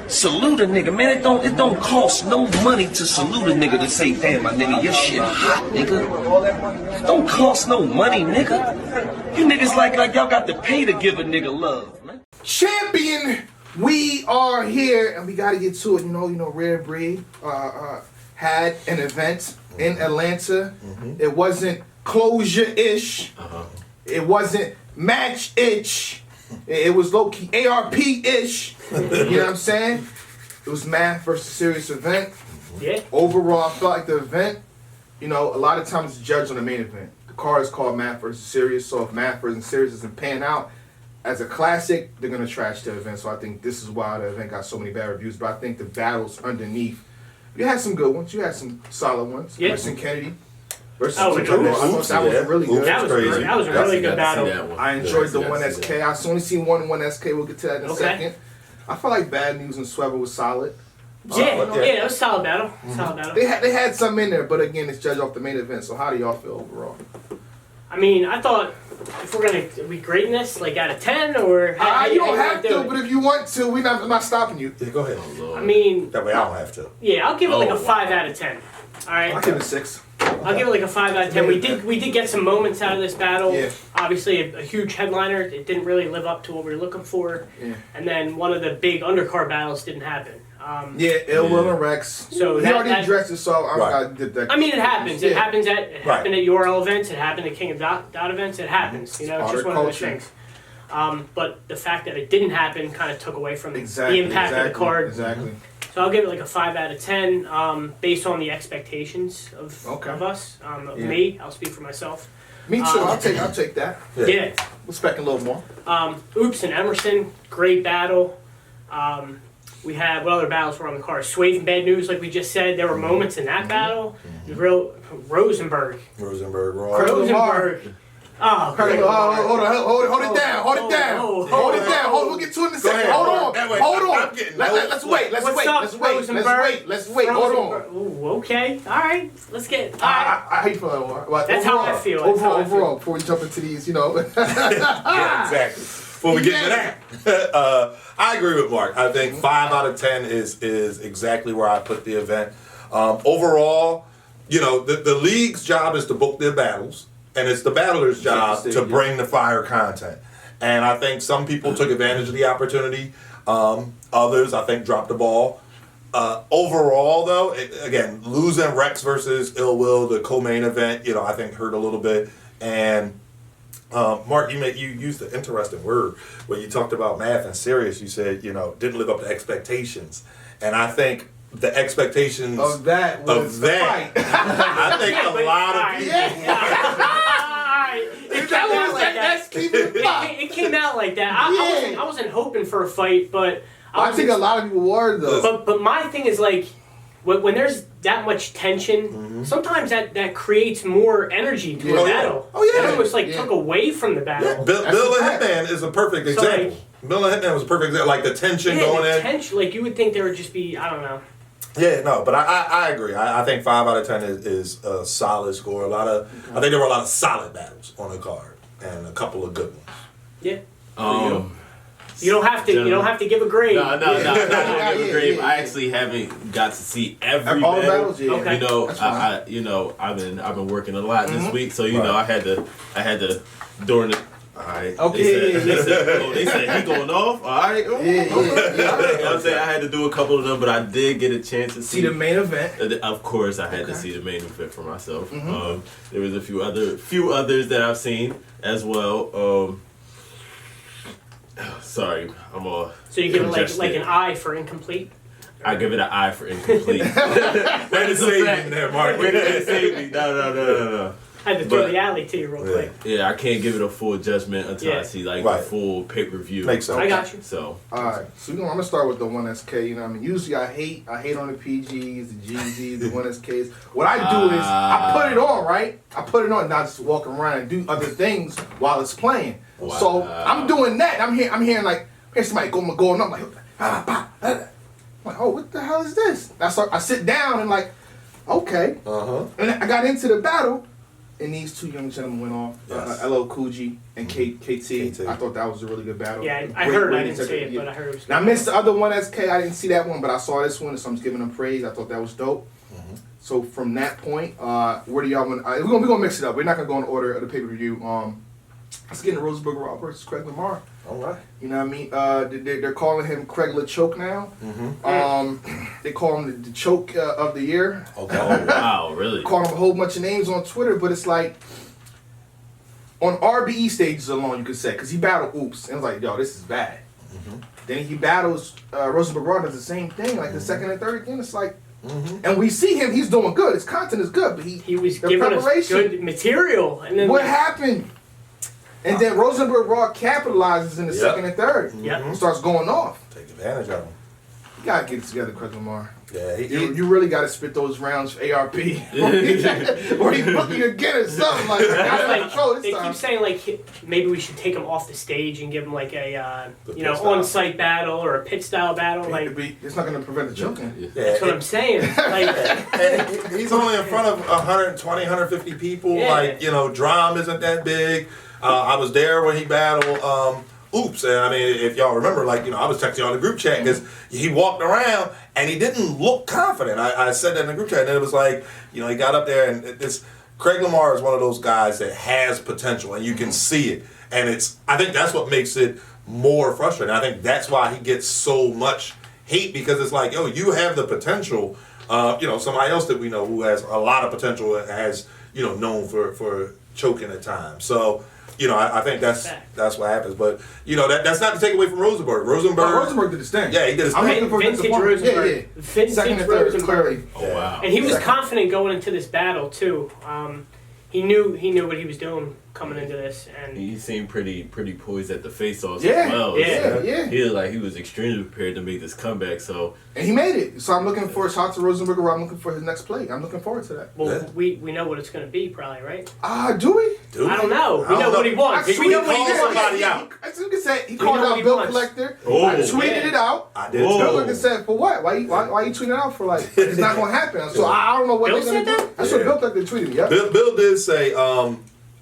Salute a nigga, man. It don't cost no money to salute a nigga to say, damn, my nigga, your shit hot, nigga. It don't cost no money, nigga. You niggas like y'all got to pay to give a nigga love, man. Champion, we are here and we got to get to it. You know, Rare Breed had an event in Atlanta. It wasn't closure-ish. It wasn't match-ish. It was low-key ARP-ish. You know what I'm saying? It was Math versus Serius event. Yeah. Overall, I felt like the event, you know, a lot of times it's judged on the main event. The card is called Math versus Serius, so if Math versus Serius doesn't pan out as a classic, they're going to trash the event. So I think this is why the event got so many bad reviews. But I think the battles underneath, you had some good ones. You had some solid ones. Yeah. Christian Kennedy versus Oh, I thought that was really good. That was crazy. That was a really good battle. I enjoyed the 1SK. I only seen one SK. We'll get to that in a second. I felt like Bad News and Swever was solid. Yeah, it was a solid battle. Solid battle. They had some in there, but again, it's judged off the main event. So how do y'all feel overall? I mean, I thought if we're are we grading this like out of 10 or you don't have to, but if you want to, I'm not stopping you. Yeah, go ahead. I mean, that way I don't have to. Yeah, I'll give it like a 5 out of 10. All right. I'll give it a 6. I'll give it like a 5 out of 10. We did get some moments out of this battle. Yeah. Obviously, a huge headliner. It didn't really live up to what we were looking for. Yeah. And then one of the big undercard battles didn't happen. Ill Will and Rex. So he already addressed it, so I did that. I mean, it happens. It happens at happened at URL events. It happened at King of Dot events. It happens. You know, it's just one of those things. But the fact that it didn't happen kind of took away from the impact of the card. Exactly. So I'll give it like a 5 out of 10 based on the expectations of us, of me. I'll speak for myself. Me too. I'll take that. Yeah. We're expecting a little more. Oops and Emerson, great battle. We had what other battles were on the card? Swave and Bad News, like we just said. There were moments in that battle. Rosenberg. Oh, hold it down. We'll get to it in a second. Hold on. Let's wait. Let's wait. Hold on. Ooh, okay. All right. Let's get. How you feel? That's how I feel. Overall, before we jump into these, Yeah, exactly. Before we get to that, I agree with Mark. I think 5 out of 10 is exactly where I put the event. Overall, you know, the league's job is to book their battles. And it's the battler's job to bring the fire content. And I think some people took advantage of the opportunity. Others, I think, dropped the ball. Overall, though, again, losing Rex versus Ill Will, the co-main event, you know, I think hurt a little bit. And Mark, you used an interesting word when you talked about Math and Serius. You said, you know, didn't live up to expectations. And I think the expectations of that was the fight. I think a lot of people. It came out like that. I wasn't hoping for a fight, but I think a lot of people were though. But my thing is like when there's that much tension, sometimes that creates more energy to a battle. It almost took away from the battle. Yeah. Bill and Hitman is a perfect example. Bill and Hitman was a perfect example. Like the tension going in. Tension, like you would think there would just be, I don't know. Yeah, no, but I agree. I think 5 out of 10 is a solid score. I think there were a lot of solid battles on the card and a couple of good ones. Yeah. You don't have to give a grade. No, not give a grade. I actually haven't got to see every battle. Okay. I've been working a lot this week, so I had to during the. Alright. Okay. They said he going off. Alright. I'm saying I had to do a couple of them, but I did get a chance to see the main event. Of course, I had to see the main event for myself. There was a few others that I've seen as well. Sorry, I'm all. So you give it like an I for incomplete. I give it an I for incomplete. Way to save me there, Mark. Way to save me. No. I had to throw the alley to you real quick. Yeah, I can't give it a full judgment until I see the full pay-per-view. Makes sense. I got you. So. Alright, so I'm gonna start with the 1SK, you know what I mean? Usually I hate on the PGs, the GZs, the 1SKs. What I do is I put it on, right? I put it on, not just walk around and do other things while it's playing. Wow. So I'm doing that. I'm hearing like somebody going, I'm like, I'm like, oh, what the hell is this? I sit down and like, okay. And I got into the battle. and these two young gentlemen went off. Yes. LL Cool G and KT. I thought that was a really good battle. Yeah, I heard. I didn't see it, but I heard it was good. Now, I missed the other one, SK. I didn't see that one, but I saw this one, so I'm just giving them praise. I thought that was dope. So from that point, where do y'all want? We're gonna mix it up. We're not gonna go in order of the pay-per-view. Let's get into Rosenberg Raw versus Craig Lamar. All right. You know what I mean? They're calling him Craig LaChoke now. They call him the choke of the year. Okay. Oh wow, really? Call him a whole bunch of names on Twitter, but it's like on RBE stages alone, you could say, because he battled Oops, and it's like, yo, this is bad. Then he battles Rosenberg Raw, does the same thing, like the second and third again. It's like, and we see him, he's doing good. His content is good, but he was giving us good material, and then what happened? And then Rosenberg Raw capitalizes in the second and third. Yep. Starts going off. Take advantage of him. You gotta get it together, Craig Lamar. Yeah, You really gotta spit those rounds for ARP. or he booking again or something like that. They keep saying like maybe we should take him off the stage and give him like a on-site battle or a pit style battle. Like it's not gonna prevent the choking. That's what I'm saying. Like and he's only in front of 120, 150 people. Yeah. Like, Drum isn't that big. I was there when he battled Oops, and I mean, if y'all remember, I was texting y'all in the group chat because he walked around and he didn't look confident. I said that in the group chat, and it was like, he got up there, and Craig Lamar is one of those guys that has potential, and you can see it. And I think that's what makes it more frustrating. I think that's why he gets so much hate, because it's like, yo, you have the potential. Somebody else that we know who has a lot of potential has, known for choking at times. So, I think that's what happens. But, that's not to take away from Rosenberg. Rosenberg did his thing. Yeah, he did his I'm thing. looking for Vintage Rosenberg. Vintage Second and third, clearly. Oh wow. And he was confident going into this battle too. He knew what he was doing coming into this, and he seemed pretty poised at the face-offs Yeah, as well. yeah. He looked like he was extremely prepared to make this comeback. So And he made it. So I'm looking for shout out to Rosenberg. I'm looking for his next play. I'm looking forward to that. well, we know what it's going to be, probably, right? Do we? I don't know. We know what he wants. We know what he called wants. somebody out. As you can say, he know called what out he Bill wants. Collector. Oh, I tweeted yeah. it out. I did Whoa. Bill too. Collector said, for what? Why you tweeting it out for? Like, it's not going to happen. So I don't know what Bill they're going to said do. that? That's what Bill Collector tweeted. Yep. Bill did say,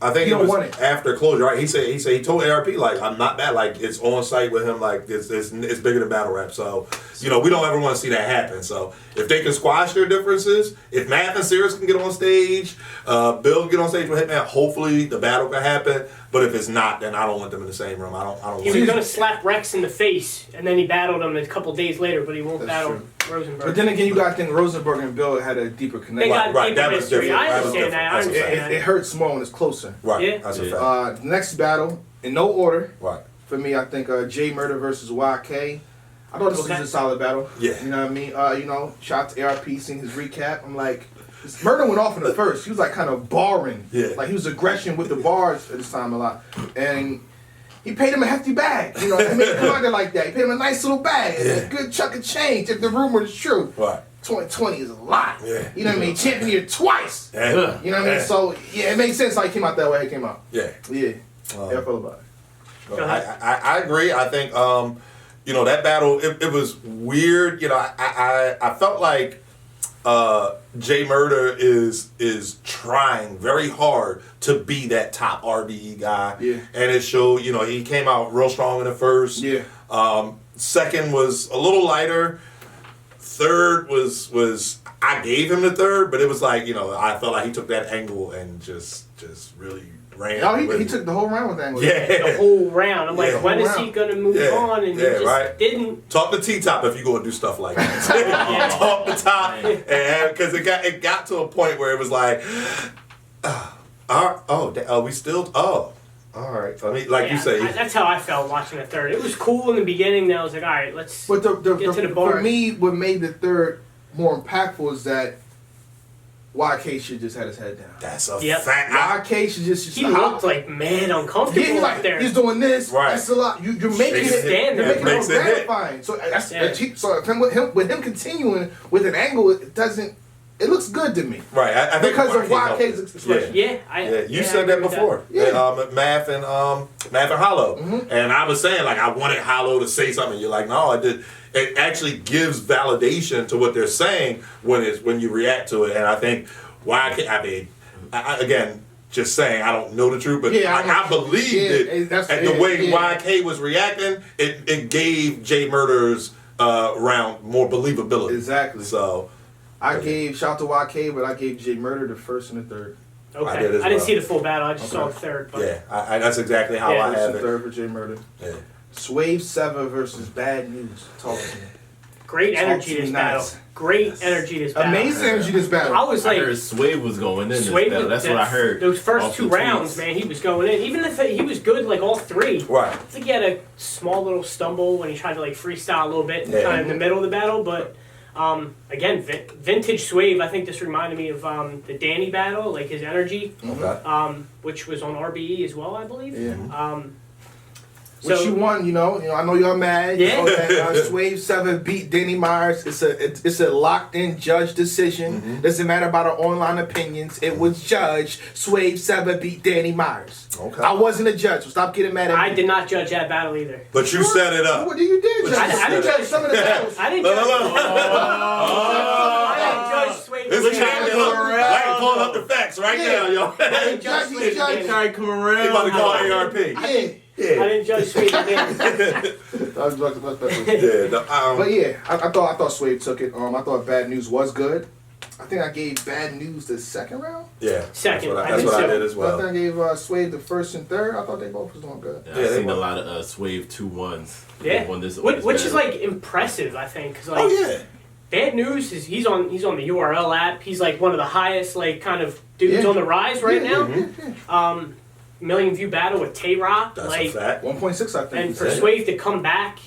I think He it don't was want it. after closure, right? He said he told ARP, like, I'm not bad, like, it's on site with him, like, it's bigger than battle rap. So, we don't ever want to see that happen. So if they can squash their differences, if Math and Serius can get on stage, Bill can get on stage with Hitman, hopefully the battle can happen. But if it's not, then I don't want them in the same room. I don't He want was going to slap Rex in the face, and then he battled him a couple days later, but he won't That's battle Rosenberg. But then again, you got to think Rosenberg and Bill had a deeper They connection. got Right, deeper that was history. different. I That was understand that. I different. understand that. It hurts more when it's closer. Right, Yeah. that's a fact. Next battle, in no order, Right. for me, I think J Murder versus YK. I thought this was a solid battle. Yeah. You know what I mean? Shout out to ARP, seeing his recap. I'm like, Murder went off in the first. He was like kind of barring. Yeah. Like he was aggression with the bars at this time a lot. And he paid him a hefty bag. He made him come out there like that. He paid him a nice little bag. A good chunk of change if the rumor is true. Right. 2020 is a lot. Yeah. You know what I mean? Champion here twice. Yeah. You know what I mean? So, yeah, it makes sense how he came out that way he came out. Yeah. Yeah. How I feel about it. I agree. I think that battle it was weird. I felt like J Murder is trying very hard to be that top RBE guy. Yeah. And it showed. He came out real strong in the first. Yeah. Second was a little lighter. Third was I gave him the third, but it was like I felt like he took that angle and just really ran. No, with he it. took the whole round with that angle. Yeah. The whole round. I'm like, Yeah. when is Whole he going to move on? And he just right. didn't. Talk to T-Top if you go and do stuff like that. Talk to Top, and because it got to a point where it was like, all right. I mean, like you say, that's how I felt watching the third. It was cool in the beginning. Then I was like, all right, let's But get to the bar. for me, what made the third more impactful is that YK should just had his head down. that's a Yep. fact. YK should just He looked like mad uncomfortable yeah, he's up like there. he's doing this. Right. That's a lot. You're making Makes it. it- You're making it makes it hit. gratifying. So Yeah. so with him continuing with an angle, it doesn't. It looks good to me Right. I think because of YK helped YK's it. expression. Yeah, You I said agree that with before. Yeah. Math and Hollow. And I was saying like I wanted Hollow to say something. You're like, no, I did. It actually gives validation to what they're saying when you react to it. And I think YK. I mean, again, just saying I don't know the truth, but Yeah, I believed it. And the way YK was reacting, it gave Jay Murder's round more believability. Exactly. So I gave shout to YK, but I gave Jay Murder the first and the third. Okay. I did as didn't well. see the full battle. I just saw the third. But yeah, that's exactly how Yeah. I First have and it. third for Jay Murder. Yeah. Swave 7 versus Bad News. Talk to me. great Talk energy to me this nice. battle. Great energy this battle. Amazing energy this battle. I was I like, heard Swave was going in this Swave battle. That's what I heard. Those first off two the rounds, tweets. man, he was going in. Even if he was good, like all three. Right. I think he had a small little stumble when he tried to like freestyle a little bit, Yeah. kind of in the middle of the battle. But again, vintage Swave. I think this reminded me of the Danny battle, like his energy, Okay. which was on RBE as well, I believe. Yeah. So Which you won, you know. I know y'all mad. Yeah. You know that Swave 7 beat Danny Myers. It's a locked in judge decision. Doesn't matter about our online opinions. It was judge. Swave 7 beat Danny Myers. Okay. I wasn't a judge, so stop getting mad at me. I did not judge that battle either. But you set it up. What you did, judge? I didn't judge some of the battles. I didn't judge. I didn't judge Swave. This trying to look, come around. like pulling up the facts right now, yo. I didn't judge Judge, Swave. judge. Trying to come around. They about to call ARP. Yeah. I didn't judge Swave. Yeah. But yeah, I thought Swave took it. I thought Bad News was good. I think I gave Bad News the second round. Yeah. Second, That's what I did as I well. think I gave Swave the first and third. I thought they both was doing good. Yeah, Yeah, I've they seen a won. lot of Swave 2-1s. Yeah, On this which is battle. like impressive, I think. 'Cause, like, Oh yeah. Bad News is he's on the URL app. He's like one of the highest like kind of dudes Yeah. on the rise right Yeah, now. Million view battle with Tay Rock, That's a like, fact. 1.6, I think. and for Swave to come back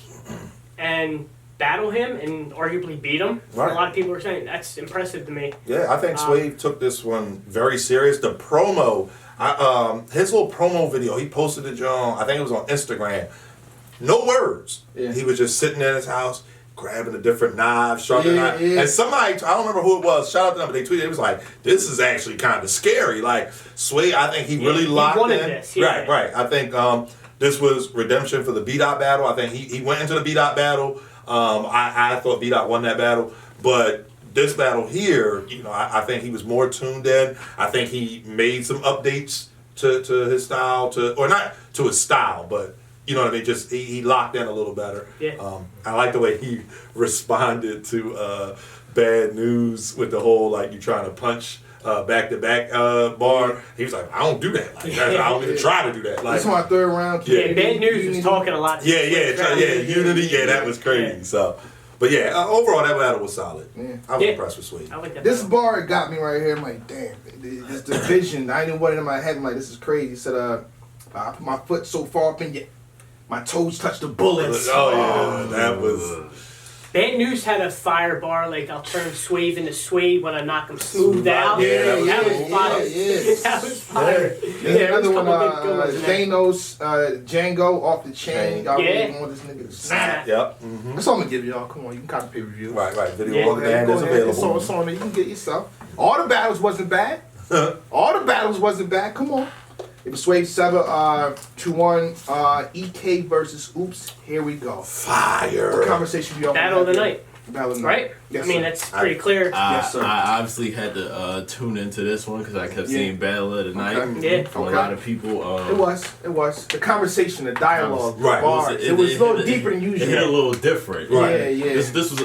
and battle him and arguably beat him, Right. a lot of people are saying that's impressive to me. Yeah, I think Swave took this one very serious. The promo, his little promo video, he posted it on, I think it was on Instagram. No words. Yeah. He was just sitting in his house, grabbing the different knives, sharpening Yeah, knives. yeah. And somebody, I don't remember who it was, shout out to them, but they tweeted, it was like, this is actually kind of scary. Like, Swave, I think he really he locked wanted in. this, yeah. Right. I think this was redemption for the B-Dot battle. I think he went into the B-Dot battle. I thought B-Dot won that battle, but this battle here, I think he was more tuned in. I think he made some updates to his style, or not to his style, but you know what I mean. Just he locked in a little better. Yeah. I like the way he responded to Bad News with the whole like you trying to punch back to back bar. He was like, I don't do that. Like, I don't even try to do that. Like, That's my third round. Yeah. Yeah, Bad News was talking a lot. yeah, Unity, yeah, that was crazy. Yeah. So, but yeah, overall that battle was solid. Yeah. I was Yeah. impressed with Swave. I like that. This battle. bar got me right here. I'm like, damn, this division. I didn't want it in my head. I'm like, this is crazy. He said, I put my foot so far up in you, my toes touch the bullets. Oh yeah, that was. Bad News had a fire bar, like I'll turn Swave into Suede when I knock him smooth out. Yeah, that was fire. yeah. That was fire. There's there was another a one, couple good ones in there. Thanos, Django off the chain. Y'all Yeah. really want this nigga to snap. Yep. That's all I'm gonna give y'all. Come on, you can copy pay-per-view. Right. Video Yeah. on demand is available. It's on there. You can get yourself. All the battles wasn't bad. All the battles wasn't bad. Come on. It was Swave 7, 2-1, EK versus Oops. Here we go. Fire. What conversation y'all Battle of the wanna have night, here? Battle of the right? night. Yes, I mean, sir. that's pretty clear. Yes, sir. I obviously had to tune into this one because I kept Yeah. seeing Battle of the Night Okay. Yeah. from Okay. a lot of people. It was. The conversation, the dialogue, Right. the bars. It was a little deeper than usual. It hit a little different. Right. Yeah. This was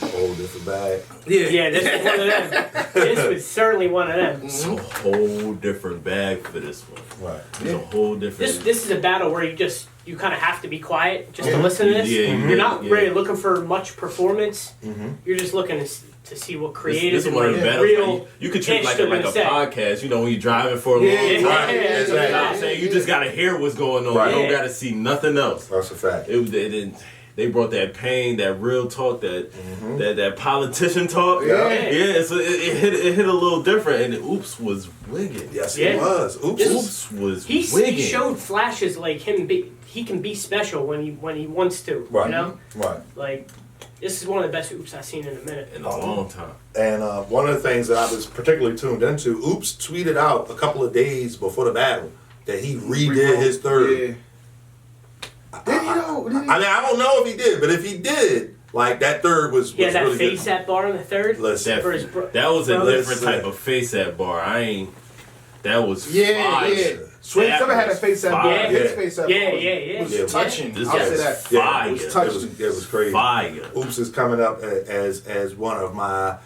Whole different bag. Yeah, this was one of them. This was certainly one of them. it's a whole different bag for this one. Right. It's a whole different. This is a battle where you kind of have to be quiet just to listen to this. Yeah, You're not yeah. really looking for much performance. You're just looking to see what creative This is one of the and battles real like, you could treat ish like they're a gonna say. podcast. You know, when you're driving for a long Yeah, time. yeah, Right. yeah, You know what yeah. I'm saying? You just gotta hear what's going on. Right. You don't Yeah. gotta see nothing else. That's a fact. They brought that pain, that real talk, that politician talk. Yeah. So it hit a little different, and Oops was wigging. Yes, Yeah. it was. Oops. Oops was He wigging. showed flashes like he can be special when he wants to. Right. You know, Right. like this is one of the best Oops I've seen in a minute. in a long time. And one of the things that I was particularly tuned into, Oops tweeted out a couple of days before the battle that he redid his third. Yeah. Did he though? Did he? I mean, I don't know if he did, but if he did, like that third was He had that really face good. at bar in the third. Listen, For his That was a brother. different type of face at bar. I ain't. That was Yeah, fire. yeah. Swing That never had a was face up. fire. His face up. Yeah. It was Yeah. touching. This I'll say was that. fire. It was It touching. was crazy. Fire. Oops is coming up as one of my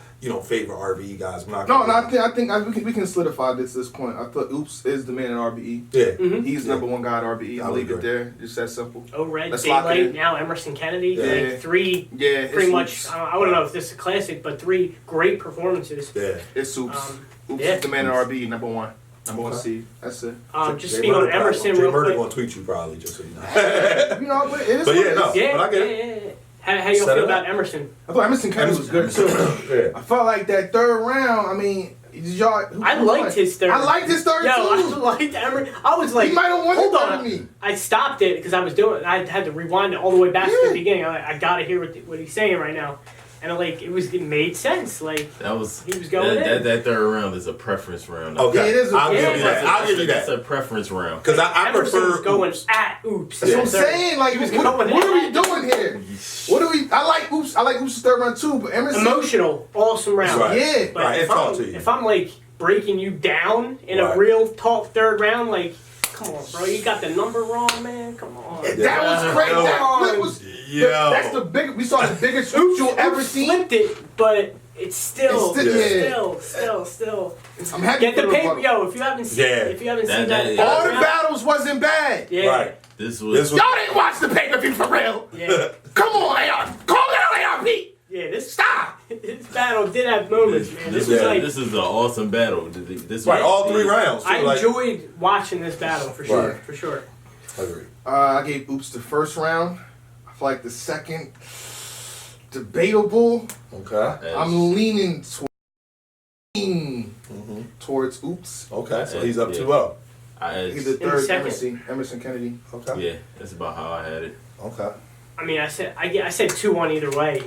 favorite RBE guys. I'm not No, gonna- I think we can solidify this point. I thought Oops is the man in RBE. Yeah. He's number one guy at RBE. I'll I would leave it agree. there. Just that simple. Oh, Red, Let's lock it Daylight, in. now Emerson Kennedy. Yeah. Like three, Yeah, pretty it's much. Oops. I don't know if this is a classic, but three great performances. Yeah. It's Oops. Oops yeah. is the man in RBE, number one. Number one seed. That's it. Just Jay speaking on Murder probably- Emerson Jay real Murder quick. gonna tweet you probably, just so you know. You know, but it is But what yeah, it no. is. Yeah, But I get it. yeah. How y'all Set feel it about up. Emerson? I thought Emerson Kennedy was good too. Yeah. I felt like that third round. I mean, did y'all? I liked his third. I liked his third Yo, I too. liked Emerson. I was like, He might have won hold it better on. than me. I stopped it because I was doing. I had to rewind it all the way back to Yeah. the beginning. I gotta hear what he's saying right now, and it made sense. Like That was He was going in. that third round is a preference round. Okay. Yeah, it is a- I'll yeah, give you that. I'll give you That's that. a preference round. Because I Emerson prefer was going Oops. at Oops. That's what I'm Third. saying. Like, He was what going are we at- doing here? What do we? I like Oops. I like Oops' third round too. But Emerson, Emotional, awesome round. Right. yeah. But Right, if it talk I'm to you. if I'm like breaking you down in Right. a real talk third round, like, come on, bro, you got the number wrong, man. Come on. That was great. Yo. That flip was. Yo. That's the big. We saw the biggest Oops you'll ever Oops seen. flipped it, but it's still, It's still- still. I'm happy Get the for paper, rebuttal. yo. If you haven't seen, Yeah. seen that, All the round, battles wasn't bad. yeah, Right. This This was was Y'all didn't watch the pay-per-view for real. yeah, Come on, AR. Call it out, ARP. yeah. This Stop. this battle did have moments, man. This was like this is an awesome battle. This right. was- All three rounds. I too, like- enjoyed watching this battle for sure, Right. for sure. I agree. I gave Oops the first round. I feel like the second, debatable. Okay. I'm leaning towards Oops. Okay. So he's up Yeah. 2-0. He's the the third second. Emerson Kennedy. Okay. Yeah, that's about how I had it. Okay. I mean, I said 2-1 either way.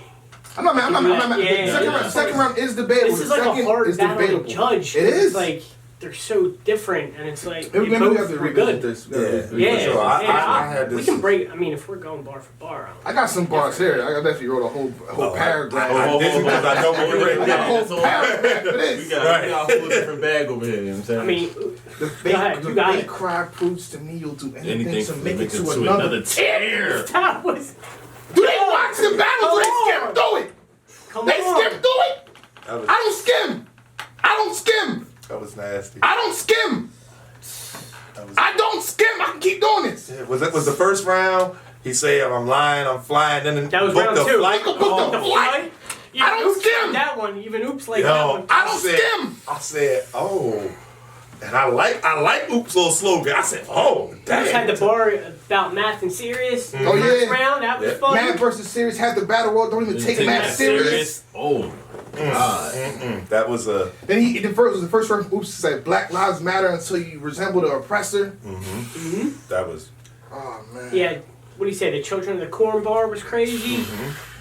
I'm not mad. Yeah, The second, yeah. round, second round is debatable. This is The like a second hard is battle to debatable. judge. It 'cause is. It's like they're so different, and it's like Maybe they we both have to were revisit good. this. Yeah, For sure. I yeah. had We this. can break. I mean, if we're going bar for bar, I got some bars here. I definitely wrote a whole Oh, paragraph. I didn't because I know what you're ready I to got a do. whole That's all. paragraph for We this. got a whole different bag over here. You know what I'm saying? I mean, The Go ahead, fake, you got fake it. cry proves to me you'll do anything, anything to to make it to another another. tier. that was. Do they watch the battles or they Come skim through it? Come They on. skim through it? That was, I don't skim. I don't skim. that was nasty. I don't skim. That was, I don't skim. I can keep doing this. was the first round? He said, "I'm lying, I'm flying." Then That was booked round the two. flight. Booked the Oh, The flight. flight. I don't Oops skim. like that one. Even Oops like that Yo, one. I don't said- skim. I said, "Oh," and I like Oops' little slogan. I said, "Oh, damn." Oops had the bar about math and serious. Oh, First yeah. round. That was Yeah. fun. Mad versus Serious had the battle world. Don't even take Mad serious. Oh, God. That was a Then the first round. Oops said Black Lives Matter until you resemble the oppressor. that was Oh man. Yeah. What do you say? The Children of the Corn bar was crazy.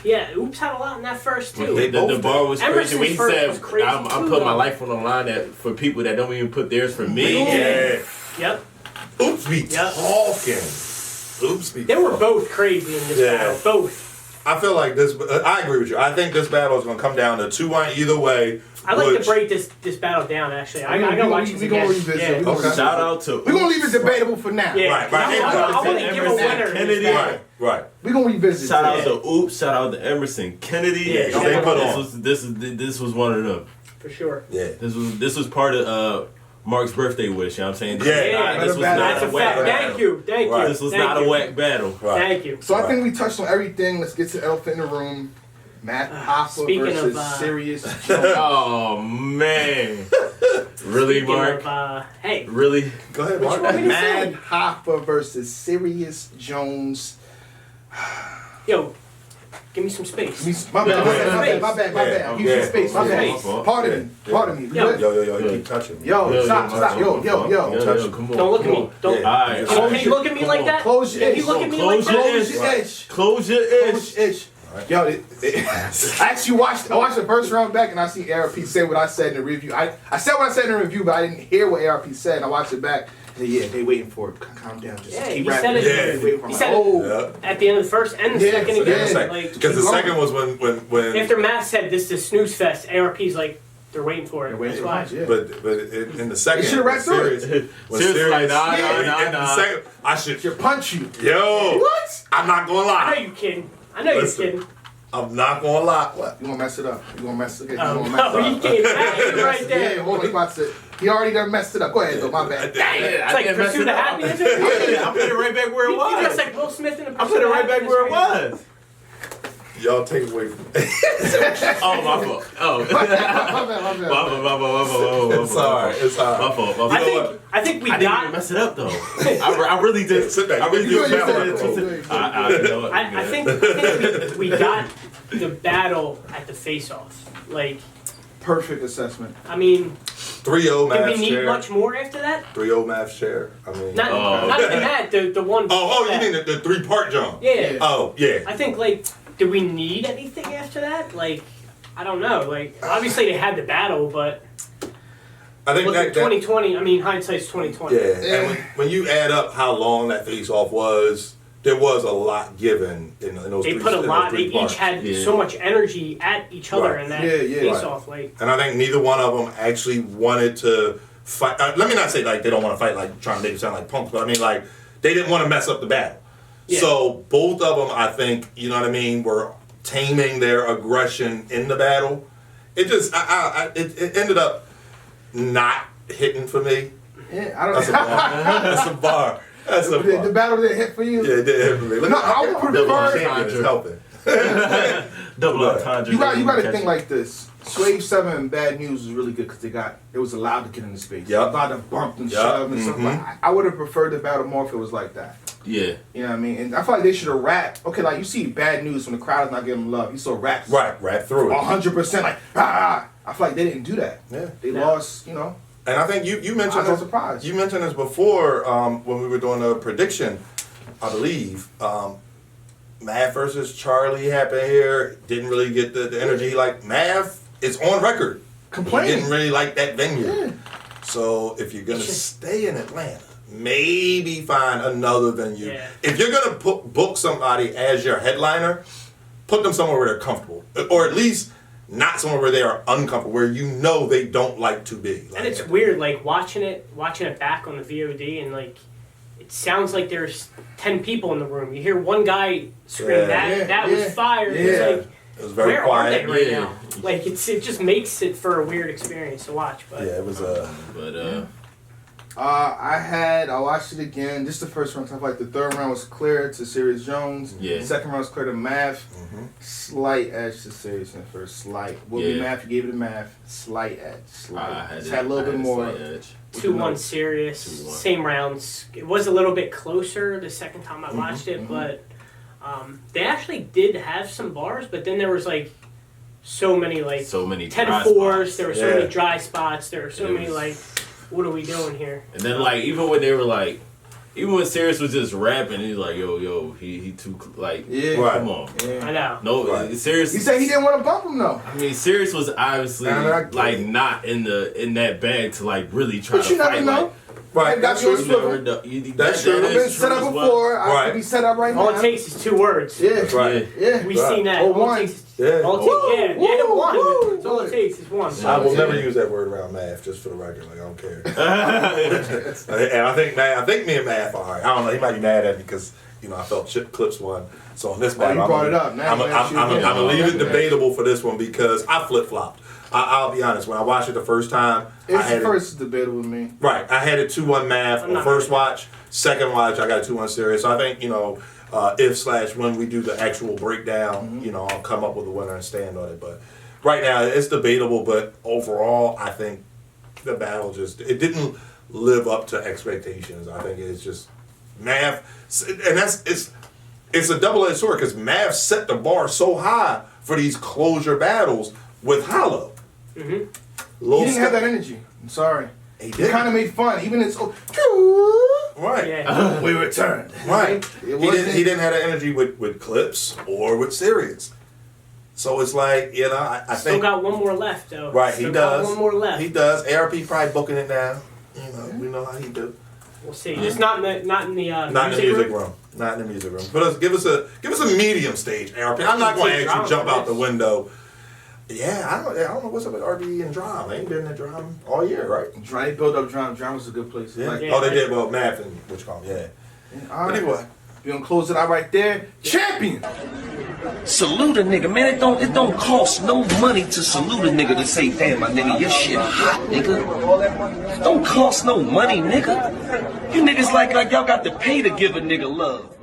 Yeah. Oops had a lot in that first too. They The both bar was crazy Emerson's when he first said, was crazy I'm too, putting my though. life on the line that for people that don't even put theirs for me. yeah. Yep. Oops be Yep. talking. Oops be They were talking. both crazy in this Yeah. battle. Both. I feel like this. I agree with you. I think this battle is going to come down to 2-1 either way. I like which- to break this battle down. Actually, I We gotta gonna- watch we this gonna again. revisit. Yeah. We gonna Okay. Shout out to We're gonna leave it debatable for now. Yeah, Right, 'cause right. I want to Emerson give a winner. in this Kennedy. battle. Right. We're gonna revisit. Shout out it. to Oops. Shout out to Emerson Kennedy. Yeah, This shout out to was- them. this was one of them. For sure. Yeah. This was part of Mark's birthday wish. You know what I'm saying? Yeah. This was Better not That's a a whack fact. battle. Thank you. Thank Right. you. This was Thank not a you. whack battle. Right. Thank you. So I think we touched on everything. Let's get to the elephant in the room. Matt Hoffa speaking versus of, Serious Jones. Oh man. Really, Speaking Mark? of, hey, Really? Go ahead, What you Mark. want me to Mad say? Hoffa versus Serious Jones. Yo, give me some space. My bad, my Yeah. bad, my bad, my bad, my Yeah. bad. Give me Yeah. some space, my Yeah. bad. Yeah. Pardon me, pardon me. Yo. Good? Yo, you keep touching me. Yo, stop, Mark, stop. Yo, touch him. Don't look at me. Don't. Yeah. Alright. Can you look at me like that? Close your Can ish. you look at me Close like your that? Close your ish. Close your Close ish. your ish. Yo, I actually watched the first round back and I see ARP say what I said in the review. I said what I said in the review, but I didn't hear what ARP said. And I watched it back. And yeah, they waiting for it. Calm down. Just Yeah, keep he rapping. said it. Yeah. Waiting for He it. said it. Oh, Yeah. At the end of the first and the Yeah, second so again. yeah. Like, Because the keep second going. was when after Matt said this is snooze fest, ARP's like, They're waiting for it. That's why. Yeah. But in the second, should've ran through Serious, when Serious like, nah. in the second, I should punch you. Yo, What? I'm not gonna I lie. know you're kidding. I know Listen. you're kidding. I'm not gonna lie. What? You gonna mess it up. You gonna mess it up. Oh, no, you can't. That's right there. Yeah, hold on, about to. He already done messed it up. Go ahead, though. My bad. Dang, it's I like didn't mess Pursuit it of up. Happiness. I put it right back where it You was. just like Will Smith in a I put it right back where it was. Y'all take it away from me. Oh, my fault. Oh. My bad. It's alright. It's alright. My fault. I think we I didn't even got. mess it up though. I really did. Sit back. I really You did. said that, You know what? I think we got the battle at the face-off. Like, Perfect assessment. I mean, 3-0 did math we need share. much more after that? 3-0 math share. I mean. Not even that. The one. Oh, you that- mean the 3-part jump? Yeah. Oh, yeah. I think, like, did we need anything after that? Like, I don't know. Like, obviously they had the battle, but I think look that at 2020. I mean, hindsight's 2020. Yeah, and when you add up how long that face-off was, there was a lot given in those They three put a in those lot. They three parts. each had Yeah. so much energy at each other Right. in that Yeah, face-off. Like, And I think neither one of them actually wanted to fight. Let me not say like they don't want to fight, like trying to make it sound like punks, but I mean like they didn't want to mess up the battle. Yeah. So both of them, I think, you know what I mean, were taming their aggression in the battle. It just, it ended up not hitting for me. Yeah, I don't That's a bar. That's a bar. That's a bar. The battle didn't hit for you. Yeah, it did hit for me. Look, No, I would prefer. champion is helping. Double Right. entendre. You got to think like this. Swave 7 and Bad News was really good because it was allowed to get into space. Yep. Allowed to bump and Yep. shove and stuff. Mhm. Like, I would have preferred the battle more if it was like that. Yeah. You know what I mean? And I feel like they should have rapped. Okay, like you see Bad News when the crowd is not giving them love. You saw raps. Right through it. 100% like, I feel like they didn't do that. Yeah. They lost, you know. And I think you mentioned I was this. surprised. You mentioned this before when we were doing a prediction, I believe. Mav versus Charlie happened here. Didn't really get the energy. Like Mav is on record. Complaining. He didn't really like that venue. Yeah. So if you're gonna stay in Atlanta, maybe find another venue. Yeah. If you're gonna book somebody as your headliner, put them somewhere where they're comfortable, or at least not somewhere where they are uncomfortable, where you know they don't like to be. and it's weird, like watching it back on the VOD, and like it sounds like there's 10 people in the room. You hear one guy scream, "That was fire." Yeah. It's like, It was very where quiet. are they right Yeah. now? Like it just makes it for a weird experience to watch. But Yeah, it was But I watched it again. This is the first round. I feel like the third round was clear to Serius Jones. Yeah. The second round was clear to Math. Slight edge to Serius in the first. Slight. Will be Yeah. Math. You gave it to Math. Slight edge. Slight. I Just had a little bit more. 2-1 Serious, 2-1. same rounds. It was a little bit closer the second time I watched Mm-hmm. it, but they actually did have some bars, but then there was like so many 10 dry fours, spots. there were so Yeah. many dry spots, there were so It many was- like, what are we doing here? And then like even when they were like, even when Serious was just rapping, he's like, yo, he too like, Yeah. come on. Yeah. I know. No, Right. Serious. He said he didn't want to bump him though. I mean, Serious was obviously And I get like it. not in that bag to like really try But to you never fight. know. right. That's Got true. your Like, you never know. That's true. I've is been set true up as well. before. I Right. could be set up right All now. it takes is 2 words. Yeah. Right. Yeah. We've seen that. Or All one. it takes is, Yeah. all it takes, yeah, Woo, one. woo, That's all it takes is one. I will Yeah. never use that word around Math, just for the record. Like I don't care. And I think me and Math are alright. I don't know. He might be mad at me because I felt Chip Clips won. So on this Oh, battle, you I'm brought gonna- it up. Now I'm you gotta shoot gonna him. leave it Yeah. debatable for this one because I flip flopped. I'll be honest. When I watched it the first time, I It's had the first debatable with me. Right, I had a 2-1 Math I'm on not first mad. watch. Second watch, I got a 2-1 Serious. So I think when we do the actual breakdown, I'll come up with a winner and stand on it. But right now, it's debatable. But overall, I think the battle it didn't live up to expectations. I think it's just Math, and it's a double-edged sword because Math set the bar so high for these closure battles with Hollow. Mm-hmm. He didn't have that energy. I'm sorry. He He did. kind of made fun. Even it's Right. Yeah. we returned. Right. It He wasn't- didn't have that energy with Clips or with Serious. So it's like, I Still think got one more left though. right, Still he got does. one more left. He does. ARP probably booking it now. We know how he do. We'll see. Just not in the Not in the music room. Not in the music room. But give us a medium stage, ARP. I'm not going to actually jump out the window. Yeah, I don't know what's up with RD and Drum. They ain't been in Drum all year, right? Drum build up Drum. Drum was a good place. Yeah. Like, Oh, they did well, Math and what you call them, yeah. all right. Anyway. We're gonna close it out right there. Champion! Salute a nigga, man. It don't cost no money to salute a nigga to say, damn, my nigga, your shit hot, nigga. Don't cost no money, nigga. You niggas like y'all got to pay to give a nigga love.